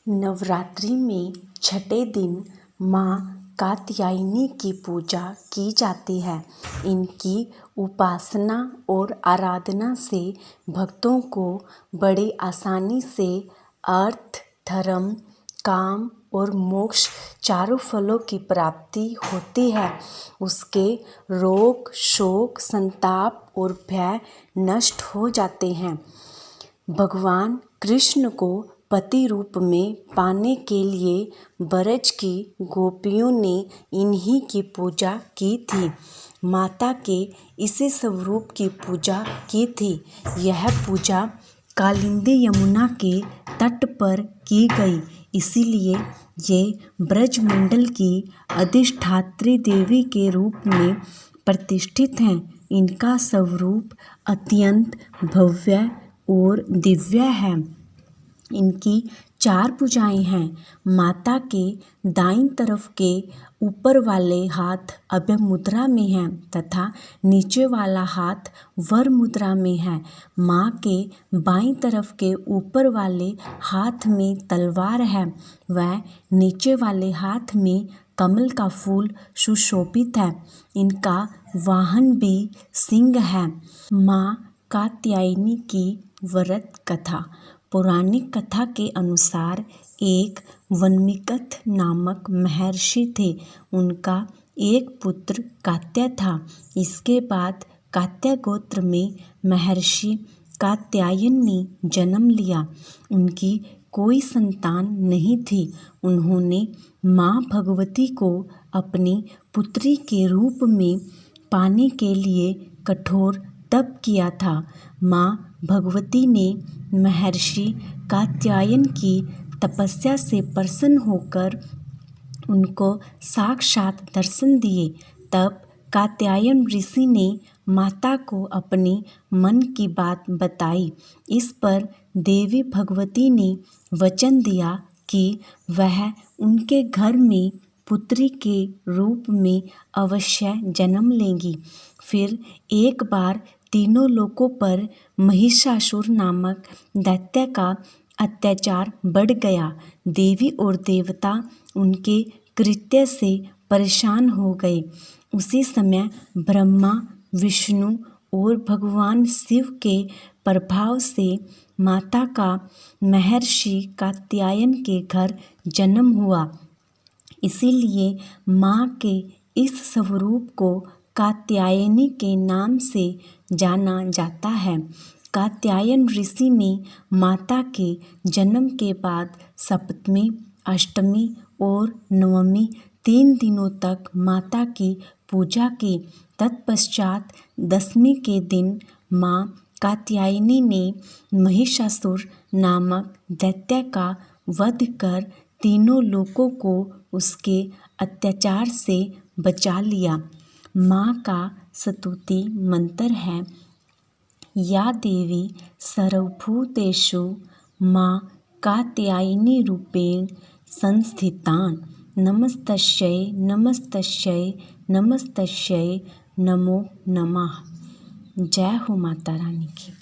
नवरात्रि में छठे दिन माँ कात्यायनी की पूजा की जाती है। इनकी उपासना और आराधना से भक्तों को बड़ी आसानी से अर्थ, धर्म, काम और मोक्ष चारों फलों की प्राप्ति होती है। उसके रोग, शोक, संताप और भय नष्ट हो जाते हैं। भगवान कृष्ण को पति रूप में पाने के लिए ब्रज की गोपियों ने इन्हीं की पूजा की थी। माता के इसी स्वरूप की पूजा की थी। यह पूजा कालिंदी यमुना के तट पर की गई। इसीलिए ये ब्रजमंडल की अधिष्ठात्री देवी के रूप में प्रतिष्ठित हैं। इनका स्वरूप अत्यंत भव्य और दिव्य है। इनकी 4 भुजाएं हैं। माता के दाईं तरफ के ऊपर वाले हाथ अभय मुद्रा में है तथा नीचे वाला हाथ वर मुद्रा में है। माँ के बाईं तरफ के ऊपर वाले हाथ में तलवार है व नीचे वाले हाथ में कमल का फूल सुशोभित है। इनका वाहन भी सिंह है। माँ कात्यायनी की व्रत कथा। पौराणिक कथा के अनुसार एक वन्मीकथ नामक महर्षि थे। उनका एक पुत्र कात्या था। इसके बाद कात्या गोत्र में महर्षि कात्यायन ने जन्म लिया। उनकी कोई संतान नहीं थी। उन्होंने माँ भगवती को अपनी पुत्री के रूप में पाने के लिए कठोर तप किया था। माँ भगवती ने महर्षि कात्यायन की तपस्या से प्रसन्न होकर उनको साक्षात दर्शन दिए। तब कात्यायन ऋषि ने माता को अपनी मन की बात बताई। इस पर देवी भगवती ने वचन दिया कि वह उनके घर में पुत्री के रूप में अवश्य जन्म लेंगी। फिर एक बार तीनों लोकों पर महिषासुर नामक दैत्य का अत्याचार बढ़ गया। देवी और देवता उनके कृत्य से परेशान हो गए। उसी समय ब्रह्मा, विष्णु और भगवान शिव के प्रभाव से माता का महर्षि कात्यायन के घर जन्म हुआ। इसीलिए माँ के इस स्वरूप को कात्यायनी के नाम से जाना जाता है। कात्यायन ऋषि ने माता के जन्म के बाद सप्तमी, अष्टमी और नवमी 3 दिनों तक माता की पूजा की। तत्पश्चात दशमी के दिन माँ कात्यायनी ने महिषासुर नामक दैत्य का वध कर तीनों लोकों को उसके अत्याचार से बचा लिया। माँ का स्तुति मंत्र है, या देवी सर्वभूतेषु माँ कात्यायनी रूपेण संस्थितान् नमस्तस्यै नमस्तस्यै नमस्तस्यै नमो नमः। जय हो माता रानी की।